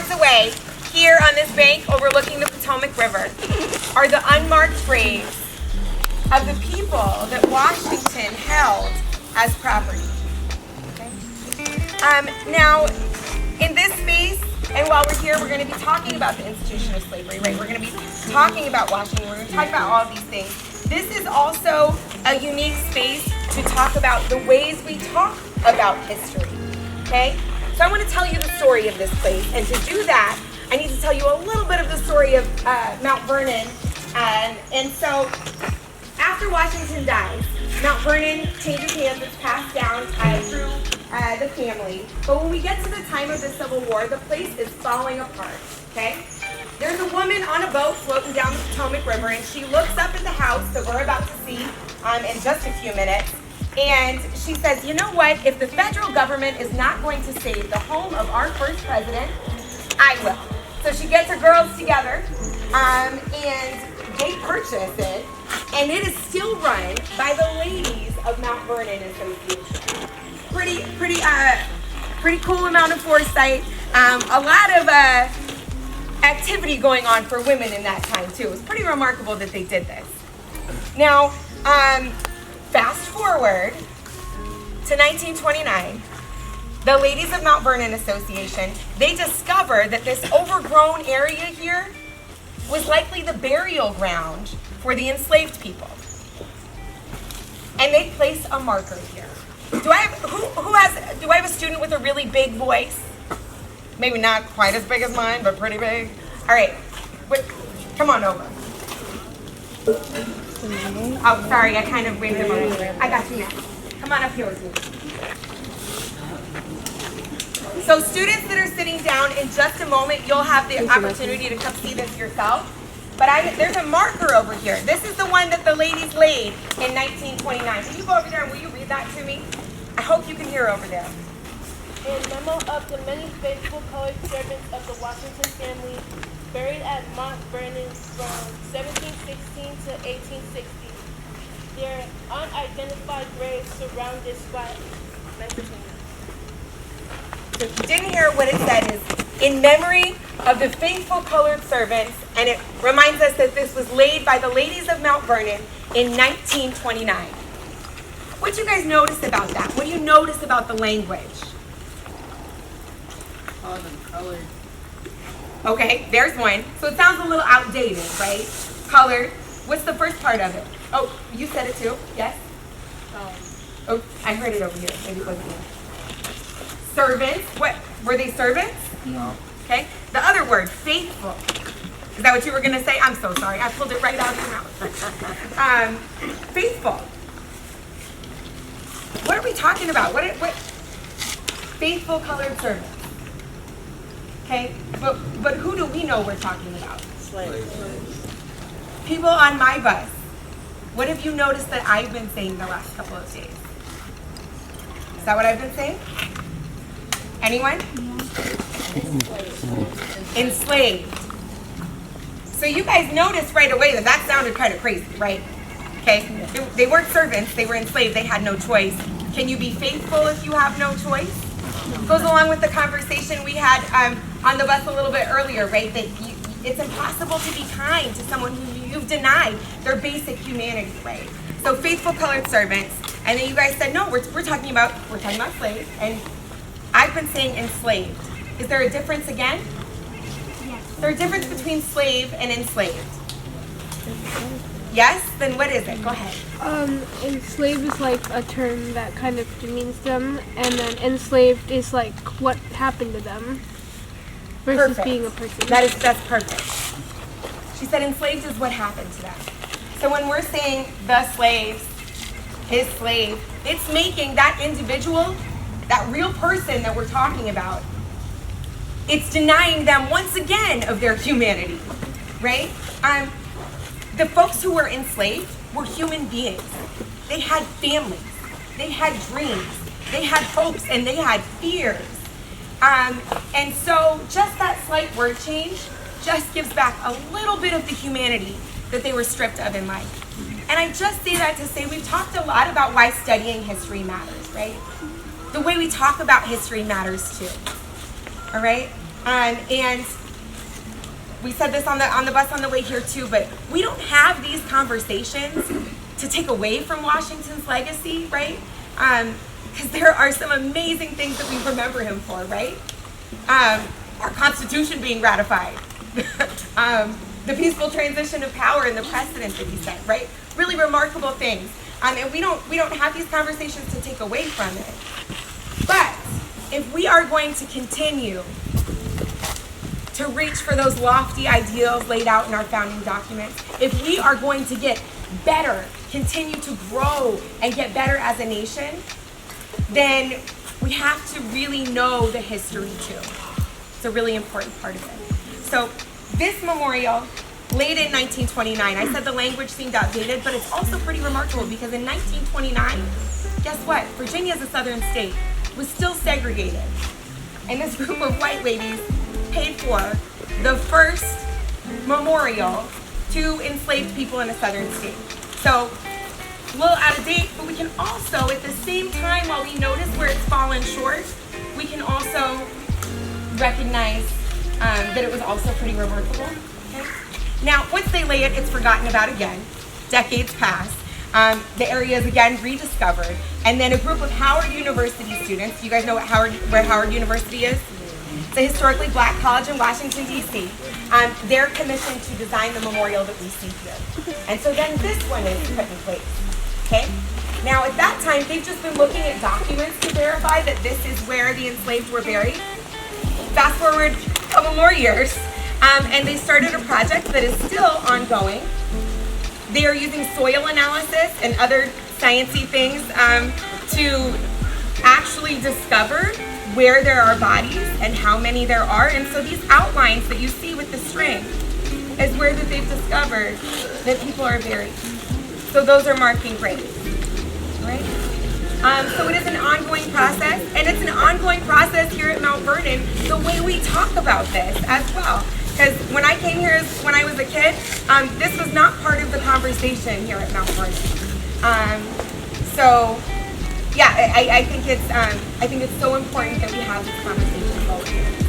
yards away, here on this bank overlooking the Potomac River, are the unmarked graves of the people that Washington held as property. Okay? Now, in this space, and while we're here, we're going to be talking about the institution of slavery, right? We're going to be talking about Washington. We're going to talk about all these things. This is also a unique space to talk about the ways we talk about history, okay? So I want to tell you the story of this place, and to do that, I need to tell you a little bit of the story of Mount Vernon. And so, after Washington dies, Mount Vernon changes hands. It's passed down through the family. But when we get to the time of the Civil War, the place is falling apart, okay? There's a woman on a boat floating down the Potomac River, and she looks up at the house that we're about to see in just a few minutes, and she says, you know what? If the federal government is not going to save the home of our first president, I will. So she gets her girls together, and they purchase it, and it is still run by the ladies of Mount Vernon Association. Pretty cool amount of foresight. A lot of activity going on for women in that time too. It was pretty remarkable that they did this. Now, fast forward to 1929. The ladies of Mount Vernon Association, they discover that this overgrown area here was likely the burial ground for the enslaved people. And they place a marker here. Do I have a student with a really big voice? Maybe not quite as big as mine, but pretty big. All right, wait, come on over. Oh, sorry, I kind of waved him over. I got you now. Come on up here with me. So students that are sitting down, in just a moment, you'll have the opportunity to come see this yourself. But there's a marker over here. This is the one that the ladies laid in 1929. Can you go over there and will you read that to me? I hope you can hear over there. In memo of the many faithful colored servants of the Washington family buried at Mount Vernon from 1716 to 1860. Their unidentified graves surround this spot. So if you didn't hear what it said, is in memory of the faithful colored servants, and it reminds us that this was laid by the ladies of Mount Vernon in 1929. What do you guys notice about that? What do you notice about the language? All them colored. Okay, there's one. So it sounds a little outdated, right? Colored. What's the first part of it? Oh, you said it too? Yes? Oh, I heard it over here. Maybe it wasn't me. Servants. What? Were they servants? No. Okay. The other word, faithful. Is that what you were going to say? I'm so sorry. I pulled it right out of your mouth. Faithful. What are we talking about? What? Faithful colored servants. Okay. But who do we know we're talking about? Slaves. People on my bus. What have you noticed that I've been saying the last couple of days? Is that what I've been saying? Anyone? Enslaved. So you guys noticed right away that that sounded kind of crazy, right? Okay, they weren't servants, they were enslaved, they had no choice. Can you be faithful if you have no choice? Goes along with the conversation we had on the bus a little bit earlier, right? That it's impossible to be kind to someone who you've denied their basic humanity, right? So faithful colored servants, and then you guys said, no, we're talking about slaves, and I've been saying enslaved. Is there a difference again? Yes. Is there a difference between slave and enslaved? Yes? Then what is it? Go ahead. Enslaved is like a term that kind of demeans them, and then enslaved is like what happened to them versus Perfect. being a person. That's perfect. She said enslaved is what happened to them. So when we're saying the slaves, his slave, it's making that individual, that real person that we're talking about, it's denying them once again of their humanity, right? The folks who were enslaved were human beings. They had families, they had dreams, they had hopes, and they had fears. And so just that slight word change just gives back a little bit of the humanity that they were stripped of in life. And I just say that to say we've talked a lot about why studying history matters, right? The way we talk about history matters too, all right? And we said this on the bus on the way here too, but we don't have these conversations to take away from Washington's legacy, right? Because there are some amazing things that we remember him for, right? Our Constitution being ratified, the peaceful transition of power and the precedent that he set, right? Really remarkable things. And we don't have these conversations to take away from it. But if we are going to continue to reach for those lofty ideals laid out in our founding documents, if we are going to get better, continue to grow and get better as a nation, then we have to really know the history too. It's a really important part of it. So this memorial, laid in 1929, I said the language seemed outdated, but it's also pretty remarkable because in 1929, guess what? Virginia, as a southern state, was still segregated. And this group of white ladies paid for the first memorial to enslaved people in a southern state. So, a little out of date, but we can also, at the same time, while we notice where it's fallen short, we can also recognize that it was also pretty remarkable. Okay? Now, once they lay it, it's forgotten about again. Decades pass. The area is again rediscovered, and then a group of Howard University students. You guys know where Howard University is? It's a historically black college in Washington, D.C. They're commissioned to design the memorial that we see here. And so then this one is put in place. Okay? Now, at that time, they've just been looking at documents to verify that this is where the enslaved were buried. Fast forward a couple more years, and they started a project that is still ongoing. They are using soil analysis and other sciencey things to actually discover where there are bodies and how many there are. And so these outlines that you see with the string is where that they've discovered that people are buried. So those are marking graves, right? So it is an ongoing process, and it's an ongoing process here at Mount Vernon, the way we talk about this as well. Because when I came here when I was a kid, this was not part of the conversation here at Mount Vernon. So yeah, I think it's so important that we have this conversation.